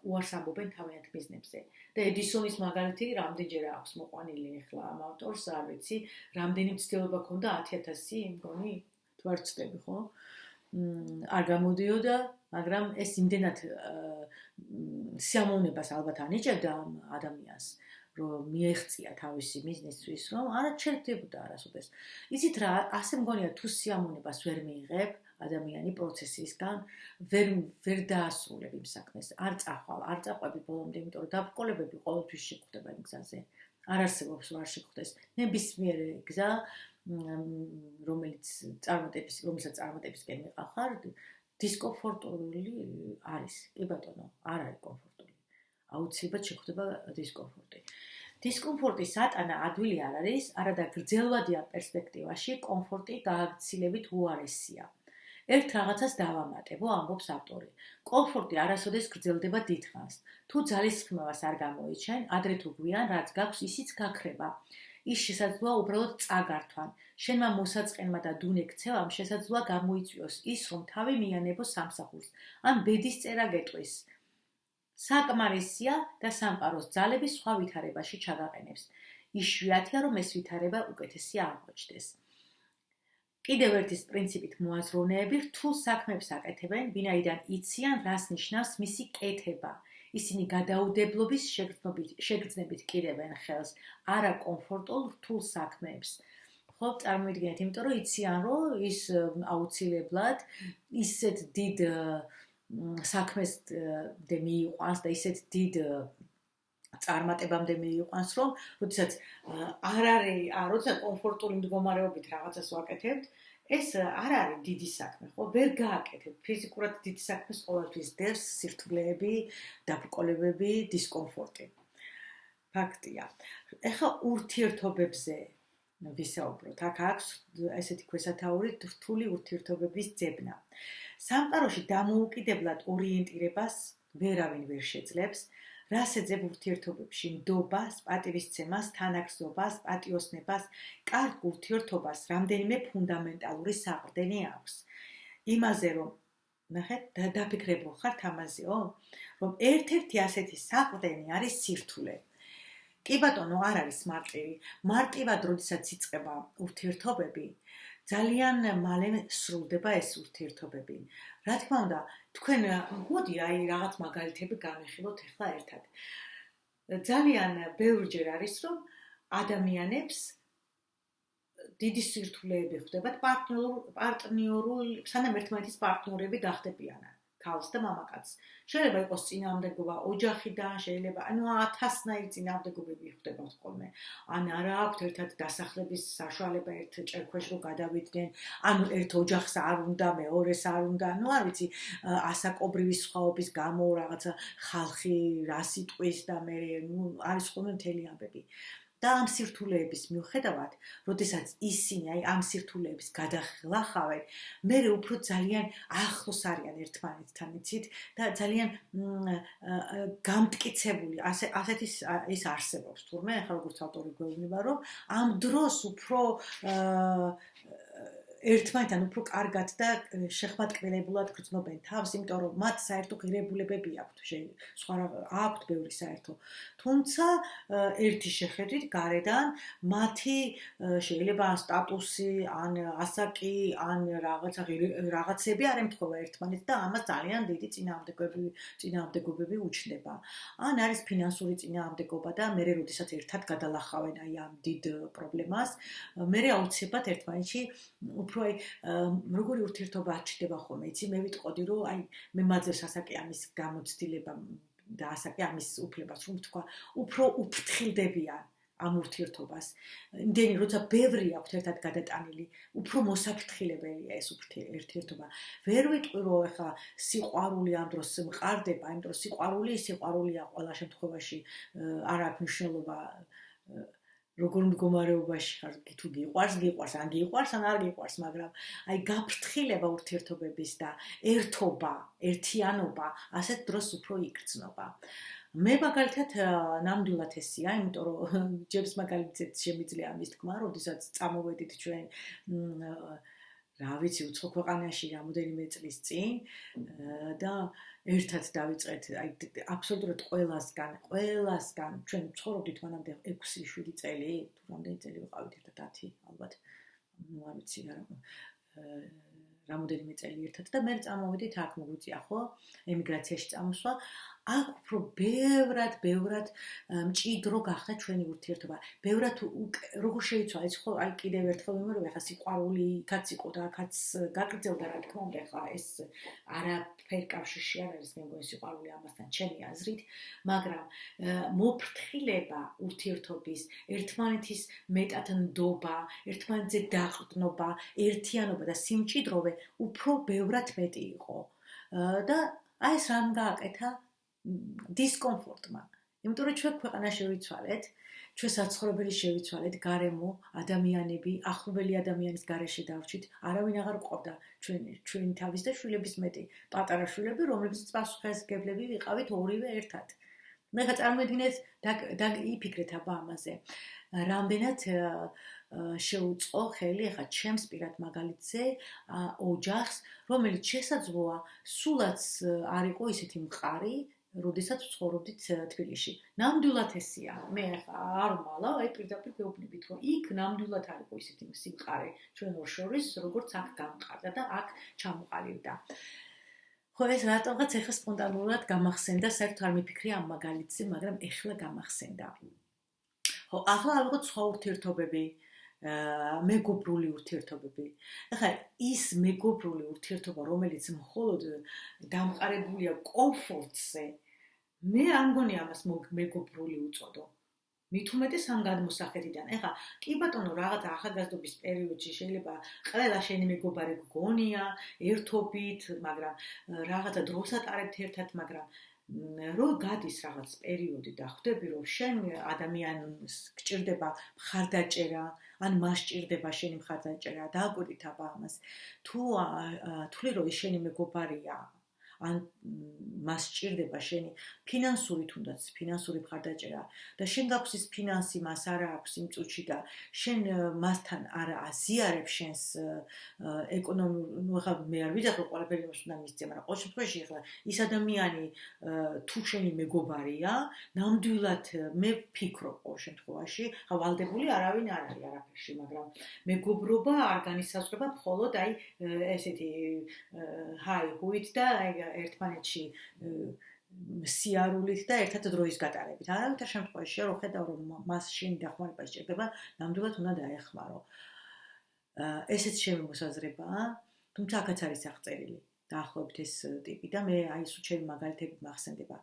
უარს ამბობენ თავიანთ ბიზნესზე. და ედისონის მაგალითი რამდენჯერ აქვს მოყვანილი ახლა ამ ავტორს, არ ვიცი, რამდენი მცდელობა ქონდა 10,000, მგონი, თუ არ ვცდები, ხო? არ გამოდიოდა, მაგრამ ეს იმდენად სიამოვნებას ალბათ ანიჭებდა ამ ადამიანს, რომ მიეღწია თავისი ბიზნესთვის, რომ არ ჩერდებოდა არასოდეს. იცით რა, ასე მგონია თუ სიამოვნებას ვერ მიიღებ ადამიანი პროცესისგან, ვერ დაასრულებ იმ საქმეს, არ წაყვები ბოლომდე, იმიტომ რომ დაბრკოლებები ყოველთვის შეგვხდება იმ გზაზე. არ არსებობს რომ არ შეგვხდეს. ნებისმიერი გზა რომელსაც წარმატებისკენ მიყავ, დისკომფორტული არის. კი ბატონო, არ არის კომფორტული. აუცილებლად შეგვხდება დისკომფორტი. დისკომფორტის ატანა ადვილი არ არის, არადა გრძელვადიან პერსპექტივაში კომფორტი გააგრძელებით უარესია. ერთ რაღაცას დავამატებო, ამბობს ავტორი. კომფორტი არასოდეს გრძელდება დიდხანს. თუ ძალისხმევას არ გამოიჩენ, ადრე თუ გვიან, რაც გაქვს, ისიც გაქრება. ის შესაძლოა უბრალოდ წაგართვან. შენმა მოსაწყენმა და დუნე ქცევამ შესაძლოა გამოიწვიოს ის, რომ თავი მიანებო სამსახურს, ან ბედის წერა გეტყვის. საკმარისია და სამყაროს ძალები სხვა ვითარებაში ჩაგაყენებს. იშვიათია, რომ ეს ვითარება უკეთესი აღმოჩნდეს. კიდევ ერთის პრინციპით მოაზროვნეები რთულ საქმებს აკეთებენ, ვინაიდან იციან, რას ნიშნავს მისი კეთება. ისინი გადაუდებლობის შეგრძნებით კიდევენ ხელს, არა კომფორტულ რთულ საქმეებს. ხო, წარმოიდგინეთ, იმიტომ რომ იციან, რომ ის აუცილებლად ისეთ დიდ საქმესდე მიიყვანს და ისეთ დიდ წარმატებამდე მიიყვანს, რომ როდესაც როცა კომფორტული მდგომარეობით რაღაცას ვაკეთებთ, ეს არ არის დიდი საქმე, ხო? ვერ გააკეთებ. ფიზიკურად დიდი საქმეს ყოველთვის დევს სირთულეები, დაბრკოლებები, დისკომფორტი. ფაქტია. ეხლა ურთიერთობებზე ვისაუბროთ. აქ აქვს ესეთი ქვესათაური რთული ურთიერთობების ძებნა. სამყაროში დამოუკიდებლად ორიენტირებას ვერავინ ვერ შეძლებს. რას ეძებ ურთიერთობებში? ნდობას, პატივისცემას, თანაგზნობას, პატიოსნებას, კარგ ურთიერთობას რამდენიმე ფუნდამენტალური საყრდენი აქვს. იმაზე რომ ნახეთ, დაფიქრებულ ხართ ამაზეო, რომ ერთ-ერთი ასეთი საყრდენი არის სირთულე. კი ბატონო, არ არის მარტივი. მარტივად როდესაც იწყება ურთიერთობები, ძალიან მალე სრულდება ეს ურთიერთობები. რა თქმა უნდა, თქვენ მოდი აი რაღაც მაგალითები განვიხილოთ ახლა ერთად. ძალიან ბევრჯერ არის, რომ ადამიანებს დიდი სირთულეები ხვდებათ სანამ ერთმანეთის პარტნიორები გახდებიანან. ქალს და მამაკაცს. შეიძლება იყოს წინააღმდეგობა ოჯახიდან, შეიძლება, ანუ 1000-ნაირი წინააღმდეგობები ხდება ხოლმე. ან არა აქვთ ერთად დასახლების საშუალება ერთ ჭერქვეშ რომ გადავიდნენ, ანუ ერთ ოჯახს არ უნდა, მეორეს არ უნდა, ну არ ვიცი, ასაკობრივი სხვაობის გამო რაღაცა ხალხი რა სიტყვის და მე არის ხოლმე მთელი ამბები. და ამ სირთულეების მიუხედავად, როდესაც ისინი აი ამ სირთულეების გადახლახავენ, მე უფრო ძალიან ახლოს არიან ერთმანეთთან, იცით? და ძალიან გამტკიცებული, ასეთი ის არსებობს თურმე, ახლა როგორც ავტორი გვეუბნება, რომ ამ დროს უფრო ერთმანეთთან უფრო კარგად და შეხმატკილებულად გრძნობენ თავს, იმიტომ რომ მათ საერთო ღირებულებები აქვთ, სხვა აქვთ ბევრი საერთო. თუმცა ერთი შეხედვით გარედან მათი შეიძლება ან სტატუსი, ან ასაკი, ან რაღაცები არ ემთხვევა ერთმანეთს და ამას ძალიან დიდი წინააღმდეგობები უჩნდება. ან არის ფინანსური წინააღმდეგობა და მე როდესაც ერთად გადალახავენ აი ამ დიდ პრობლემას, მე აუცილებლად ერთმანეთში უფრო აი როგორი ურთიერთობა აჩნდება ხოლმე, იცი, მე ვიტყოდი რომ აი მე მაძლევს ასაკი ამის გამოცდილება და ასაკი ამის უფლებას, რომ თქვა, უფრო უფრთხილდებიან ამ ურთიერთობას. იმდენი როცა ბევრი აქვთ ერთად გადატანილი, უფრო მოსაფრთხილებელია ეს ურთიერთობა. ვერ ვიტყვი რომ ეხლა სიყვარული ამ დროს მყარდება, იმიტომ რომ სიყვარულია ყველა შემთხვევაში არ აქვს მნიშვნელობა როგორ მდგომარეობაში ხარ, თუ გიყვარს, ან გიყვარს, ან არ გიყვარს, მაგრამ აი გაფრთხილება ურთიერთობების და ერთობა, ერთიანობა, ასეთ დროს უფრო იგრძნობა. მე მაგალითად ნამდვილად ესია, იმიტომ რომ ჯერს მაგალითად შემიძლია ამის თქმა, როდესაც წამოვედით ჩვენ რა ვიცი, უცხო ქვეყანაში რამოდენიმე წლის წინ და ერთად დავიწყეთ, აი აბსოლუტურად ყველასგან ჩვენ ცხოვრობდით მანამდე 6-7 წელი, თუ რამდენი წელი ვიყავით ერთად 10 ალბათ. ну არ ვიცი რამოდენიმე წელი ერთად და მე წამოვედით აქ მოგვიწია ხო, ემიგრაციაში წამოსვლა. აქ უფრო ბევრად მჭიდრო გახდა ჩვენი ურთიერთობა. ბევრად როგორ შეიცვალა ის ხო, აი კიდევ ერთხელ ვიმეორებ, ახლა სიყვარული იქაც იყო და აქაც გაგრძელდა რა თქმა უნდა, ახლა ეს არაფერ კავშირში არ არის, მე მგონი სიყვარული ამასთან ჩემი აზრით, მაგრამ მოფრთხილება ურთიერთობის, ერთმანეთის მეტად ნდობა, ერთმანეთზე დაყრდნობა, ერთიანობა და სიმჭიდროვე უფრო ბევრად მეტი იყო. და აი ეს რამ გააკეთა დისკომფორტმა. იმიტომ რომ ჩვენ ქვეყანა შევიცვალეთ, ჩვენ საცხოვრებელი შევიცვალეთ, გარემო, ადამიანები, ახლობელი ადამიანის გარეშე დავრჩით, არავინ აღარ გყავდა ჩვენი თავის და შვილების მეტი პატარა შვილები, რომლებიც პასუხისმგებლები ვიყავით ორივე ერთად. მე ხა წარმოიდგინეთ და იფიქრეთ აბა ამაზე. რამდენად შეუწყო ხელი ახლა ჩემს პირად მაგალითზე ოჯახს, რომელიც შესაძლოა სულაც არ იყო ისეთი მყარი, როდესაც ცხოვრობდით თბილისში. ნამდვილად ესია. მე არ ვმალავ, აი პირდაპირ ვეუბნებით, რომ იქ ნამდვილად არ იყო ისეთი სიმყარე ჩვენ ორ შორის, როგორც აქ გამყარდა და აქ ჩამოყალიბდა. ხო, ეს რატომღაც ეხლა სპონტანურად გამახსენდა, საერთოდ არ მიფიქრე ამ მაგალითზე, მაგრამ ეხლა გამახსენდა. ხო, ახლა ალბათ სხვა ურთიერთობები, მეგობრული ურთიერთობები. ახლა ის მეგობრული ურთიერთობა, რომელიც მხოლოდ დამყარებულია კომფორტზე, მე არ მგონი ამას მეგობრული უწოდო. მით უმეტეს ამ გადმოსახედიდან. ახლა კი ბატონო, რაღაცა ახალგაზრდობის პერიოდში შეიძლება ყველა შენი მეგობარი გგონია, ერთობით, მაგრამ რაღაცა დროს ატარებთ ერთად, მაგრამ რომ გადის რაღაც პერიოდი და ხვდები, რომ შენ ადამიანს გჭირდება მხარდაჭერა, ან მას ჭირდება შენი მხარდაჭერა, დააკვირდით აბა ამას. თუ თვლი რომ ის შენი მეგობარია, ან მას ჭირდება შენი ფინანსური თუნდაც ფინანსური მხარდაჭერა და შენ გაქვს ის ფინანსი, მას არ აქვს იმ წუთში და შენ მასთან არ აზიარებ შენს ეკონომიურ, ну ახლა მე არ ვიძახ რომ ყველაფერი მას უნდა მისცე, მაგრამ ყოველ შემთხვევაში ახლა ის ადამიანი თუ შენი მეგობარია, ნამდვილად მე ვფიქრობ ყოველ შემთხვევაში, ხა ვალდებული არავინ არ არის არაფერში, მაგრამ მეგობრობა არ განისაზღვრება მხოლოდ აი ესეთი ჰუით და ერთმანეთში სიარულით და ერთად დროის გატარებით. არავითარ შემთხვევაში რომ ხედავ რომ მას შენი დახმარება სჭირდება, ნამდვილად უნდა დაეხმარო. ესეც ჩემი მოსაზრებაა, თუმცა აქაც არის აღწერილი. დაახლოებით ეს ტიპი და მე აი სულ ჩემი მაგალითები მახსენდება.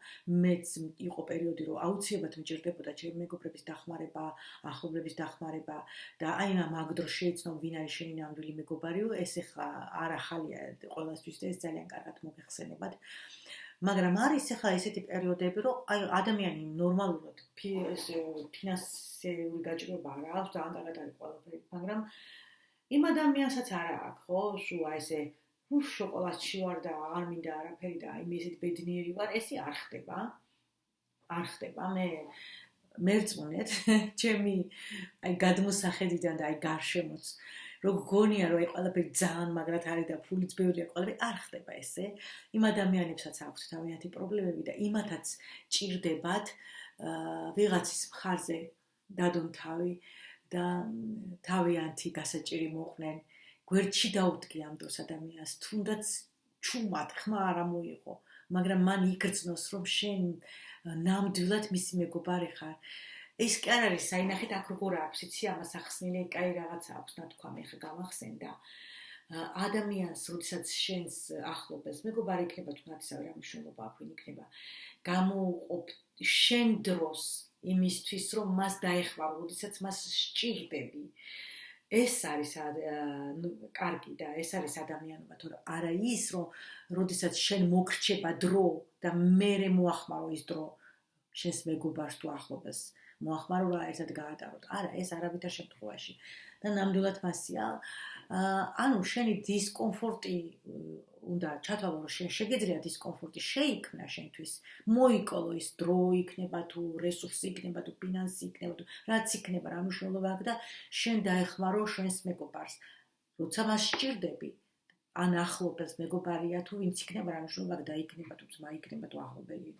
მეც იყო პერიოდი, რომ აუცილებლად მიჭირდებოდა ჩემი მეგობრების დახმარება, ახლობლების დახმარება და აი მაგ დროს შეიცნობ ვინ არის შენი ნამდვილი მეგობარიო, ეს ახლა არ ახალია ყველასთვის და ეს ძალიან კარგად მოგეხსენებათ. მაგრამ არის ახლა ესეთი პერიოდები, რომ აი ადამიანი ნორმალურად ფინანსური გაჭირვება არ აქვს, ძალიან კარგად არის ყველაფერი, მაგრამ იმ ადამიანსაც არ აქვს, ხო, სულ აი ესე შოკოლადში ვარ და არ მინდა არაფერი და აი ესეთი ბედნიერი ვარ, ესე არ ხდება. არ ხდება. მე მერწმუნეთ, ჩემი აი გადმოსახედიდან და აი გარშემოც რომ გონია რომ აი ყველაფერი ძალიან მაგრად არის და ფულიც ბევრია ყველაფერი არ ხდება ესე. იმ ადამიანებსაც აქვს თავიანთი პრობლემები და იმათაც ჭირდებათ ვიღაცის მხარზე დადონ თავი და თავიანთი გასაჭირი მოყვნენ. გვერდში დაუდგე ამ დროს ადამიანს, თუნდაც ჩუმად ხმა არ მოიღო, მაგრამ მან იგრძნოს რომ შენ ნამდვილად მისი მეგობარი ხარ. ეს კი არ არის საინახეთ აქ როგორ აქვს, იცი ამას ახსნილი, კაი რაღაცა აქვს, ნათქვამი ხა გამახსენდა. ადამიანს, როდესაც შენს ახლობელს მეგობარი იქნება თუ ნათესავი რა მნიშვნელობა აქვს, ვინ იქნება, გამოუყოფ შენ დროს იმისთვის, რომ მას დაეხმარო, როდესაც მას სჭირდები. ეს არის კარგი და ეს არის ადამიანობა, თორე არა ის, რომ როდესაც შენ მოგრჩება დრო და მერე მოახმარო ის დრო შენს მეგობარს თუ ახლობელს მოახმარო რა ერთად გაატაროთ. არა, ეს არავითარ შემთხვევაში. და ნამდვილად მასია. ანუ შენი დისკომფორტი უნდა ჩათვალო, რომ შენ შეგეძლია დისკომფორტი შეიქმნა შენთვის. მოიკოლო ის დრო იქნება თუ რესურსი იქნება თუ ფინანსი იქნება თუ რაც იქნება, რა მნიშვნელობა აქვს და შენ დაეხმარო შენს მეგობარს. როცა მას სჭირდები, ან ახლობელს მეგობარია თუ ვინც იქნება, რა მნიშვნელობა აქვს და იქნება თუ ძმა იქნება თუ ახლობელი.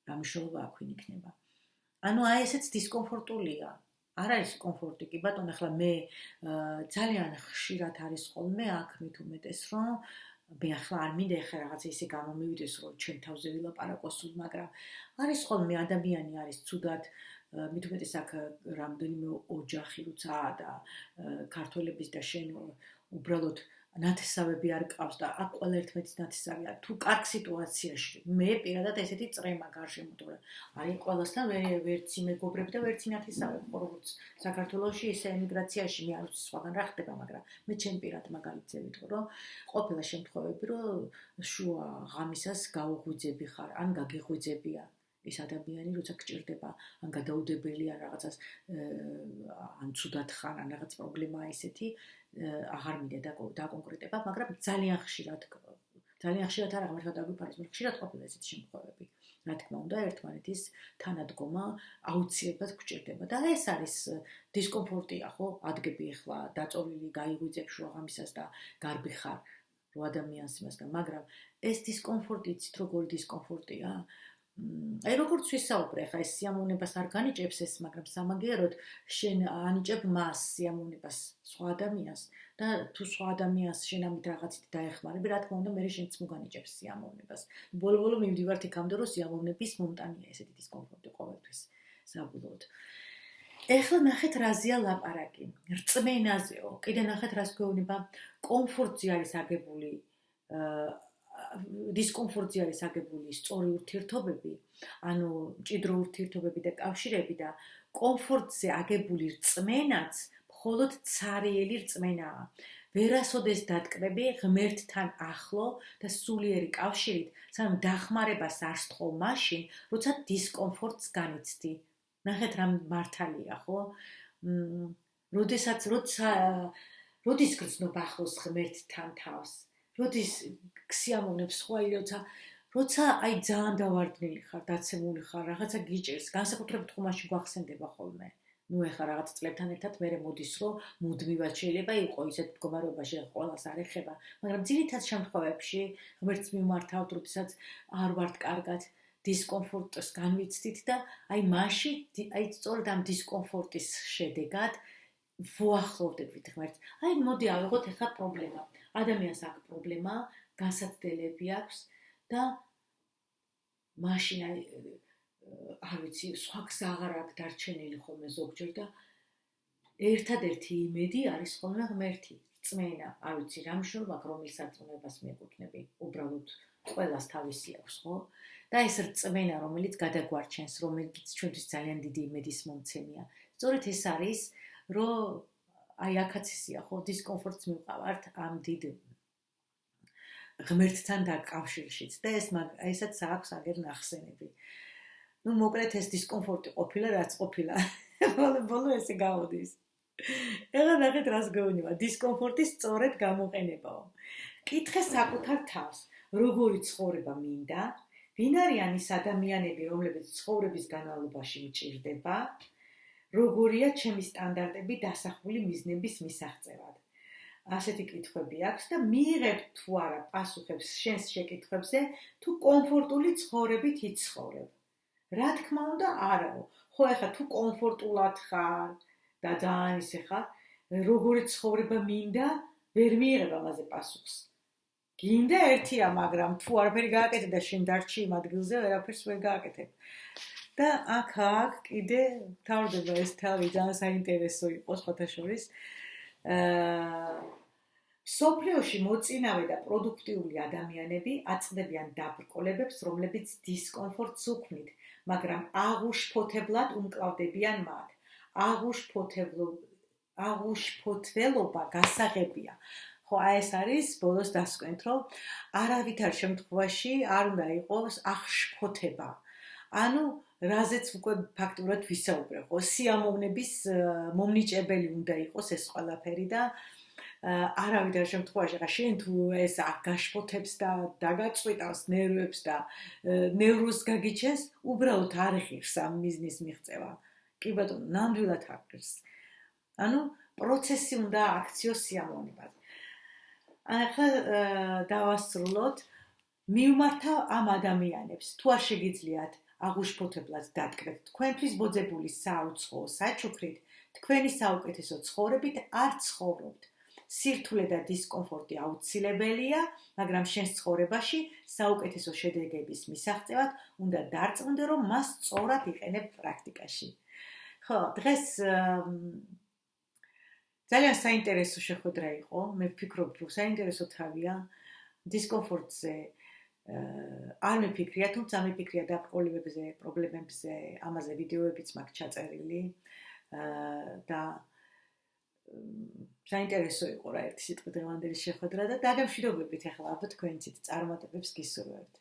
რა მნიშვნელობა აქვს ვინ იქნება. ანუ აი ესეც დისკომფორტულია. არ არის კომფორტი კი ბატონო, ახლა მე ძალიან ხშირად არის ხოლმე აქ მით უმეტეს რომ მე ახლა არ მინდა ახლა რაღაცა ისე გამომივიდეს რომ ჩვენ თავზე ვილაპარაკოს, მაგრამ არის ხოლმე ადამიანი არის ცუდად მით უმეტეს აქ რამდენიმე ოჯახი როცა და ქართველების და შენ უბრალოდ ნათესავები არ ყავს და აქ ყველა ერთმანეთის ნათესავია თუ კარგ სიტუაციაში მე პირადად ესეთი წრემა გარშემო თორე აი ყველასთან ვერც იმეგობრები და ვერც ნათესავები როგორც საქართველოში ისე ემიგრაციაში მე არ ვიცი სხვაგან რა ხდება, მაგრამ მე ჩემ პირად მაგალითზე ვიტყვი რომ ყოფილა შემთხვევები რომ შუა ღამისას გაუღვიძები ხარ ან გაგიღვიძებია ეს ადამიანი როცა გჭირდება ან გადაუდებელია რაღაცას ან ცუდად ხარ ან რაღაც პრობლემაა ისეთი აღარ მინდა დაკონკრეტება, მაგრამ ძალიან ხშირად არ აღმართვა დაგვიფარეს, მაგრამ ხშირად ყოფილა ესეთი შემთხვევები. რა თქმა უნდა, ერთმანეთის თანადგომა აუცილებლად გჭირდება და ეს არის დისკომფორტია, ხო? ადგები ახლა დაწოლილი გაიღვიძებ შუაღამისას და გარბი ხარ რო ადამიანს იმასთან, მაგრამ ეს დისკომფორტი იცით როგორი დისკომფორტია? აი როგორც ვისაუბრე, ხა ეს სიამოვნებას არ განიჭებს ეს, მაგრამ სამაგიეროდ შენ ანიჭებ მას სიამოვნებას სხვა ადამიანს და თუ სხვა ადამიანს შენ ამით რაღაცით დაეხმარები, რა თქმა უნდა, მე შენც მოგანიჭებს სიამოვნებას. ბოლო-ბოლო მივდივართ იქამდე, რომ სიამოვნების მომტანია ესეთი დისკომფორტი ყოველთვის საბოლოოდ. ეხლა ნახეთ რაზეა ლაპარაკი. რწმენაზეო. კიდე ნახეთ რას გვეუბნება, კომფორტზე არის აგებული დისკომფორტზე არის აგებული სწორი ურთიერთობები, ანუ მჭიდრო ურთიერთობები და კავშირები და კომფორტზე აგებული რწმენაც მხოლოდ ცარიელი რწმენაა. ვერასოდეს დატკბები ღმერთთან ახლო და სულიერი კავშირით, სანამ დახმარებას არ სთხოვ მაშინ, როცა დისკომფორტს განიცდი. ნახეთ რა მართალია, ხო? როდის გრძნობ ახლოს ღმერთთან თავს? როდის გსიამოვნებს სხვა როცა აი ძალიან დავარდნილი ხარ, დაცემული ხარ, რაღაცა გიჭირს, განსაკუთრებით ხუმაში გვახსენდება ხოლმე. ნუ ეხლა რაღაც წლებთან ერთად მე მოდის რომ მუდმივად შეიძლება იყო ისეთ მდგომარეობაში ყველას არ ეხება, მაგრამ ძირითად შემთხვევებში ღმერთს მიმართავთ, როდესაც არ ვართ კარგად დისკომფორტს განვიცდით და აი მაშინ აი სწორედ ამ დისკომფორტის შედეგად ვუახლოვდებით ღმერთს. აი მოდი ავიღოთ ეხლა პრობლემა. ადამიანს აქვს პრობლემა, განსაცდელები აქვს და მაშინ არ ვიცი, სხვა გზა აღარ აქვს დარჩენილი ხოლმე ზოგჯერ და ერთადერთი იმედი არის ხოლმე ღმერთი. წმენა, არ ვიცი რა მნიშვნელობა აქვს, რომლის სარწმუნოებას მიეკუთვნები, უბრალოდ ყველას თავისი აქვს, ხო? და ეს რწმენა, რომელიც გადაგვარჩენს, რომელიც ჩვენთვის ძალიან დიდი იმედის მომცემია. სწორედ ეს არის, რომ აი აქაც ისია, ხო, დისკომფორტს მივყავართ ამ დიდ ღმერთთან დაკავშირშიც და ესაც აქვს აგერ ნახსენები. ну მოკლედ ეს დისკომფორტი ყოფილა, რაც ყოფილა. ბოლო ესე გამოდის. ეხლა ნახეთ რას გეუბნება, დისკომფორტის სწორედ გამოყენებაო. კითხე საკუთარ თავს, როგორი ცხოვრება მინდა, ვინ არიან ის ადამიანები, რომლებიც ცხოვრების განმავლობაში მჭირდება, როგორია ჩემი სტანდარტები დასახული მიზნების მისაღწევად. ასეთი კითხვები აქვს და მიიღებ თუ არა პასუხებს შენს შეკითხვებზე, თუ კომფორტული ცხოვრებით იცხოვრებ. რა თქმა უნდა, არაო. ხო, ეხლა თუ კომფორტულად ხარ და ძალიან ისე ხარ, როგორი ცხოვრება მინდა, ვერ მიიღებ ამაზე პასუხს. გინდა ერთია, მაგრამ თუ არაფერი გააკეთე და შენ დარჩი იმ ადგილზე, ვერაფერს ვერ გააკეთებ. და აქ კიდე თავდება ეს თავი ძალიან საინტერესო იყო სხვათა შორის. სოფლიოში მოწინავე და პროდუქტიული ადამიანები აწყდებიან დაბრკოლებებს, რომლებიც დისკომფორტს უქმნით, მაგრამ აღუშფოთებლად უმკლავდებიან მათ. აღუშფოთველობა გასაღებია. ხო, ეს არის ბოლოს დასკვენთ, რომ არავითარ შემთხვევაში არ უნდა იყოს აღშფოთება. ანუ რაზეც უკვე ფაქტურად ვისაუბრებ, ხო, სიამოვნების მომნიჭებელი უნდა იყოს ეს ყველაფერი და არავითარ შემთხვევაში ხა შენ თუ ეს გაშფოთებს და დაგაწყვიტავს ნერვებს და ნევროს გაგიჩენს, უბრალოდ არ ღირს ამ მიზნის მიღწევა. კი ბატონო, ნამდვილად არ ღირს. ანუ პროცესი უნდა აქციოს სიამოვნებაზე. ახლა დავასრულოთ, მივმართავ ამ ადამიანებს, თუ არ შეგიძლიათ აღუშფოთებლად დადგეთ თქვენთვის ბოძებული საუცხოო საჩუქრით, თქვენი საუკეთესო ცხოვრებით არ ცხოვრობთ. სირთულე და დისკომფორტი აუცილებელია, მაგრამ შენს ცხოვრებაში საუკეთესო შედეგების მისაღწევად უნდა დარწმუნდე, რომ მას სწორად იყენებ პრაქტიკაში. ხო, დღეს ძალიან საინტერესო შეხვედრა იყო. მე ვფიქრობ, რომ საინტერესო თავია დისკომფორტზე არ მიფიქრია, თუმცა მიფიქრია დაბრკოლებებზე, პრობლემებზე, ამაზე ვიდეოებიც მაქვს ჩაწერილი და საინტერესო იყო რა ერთი სიტყვით დღევანდელი შეხვედრა და დაგემშვიდობებით ახლა ალბათ თქვენიცით წარმატებებს გისურვებთ.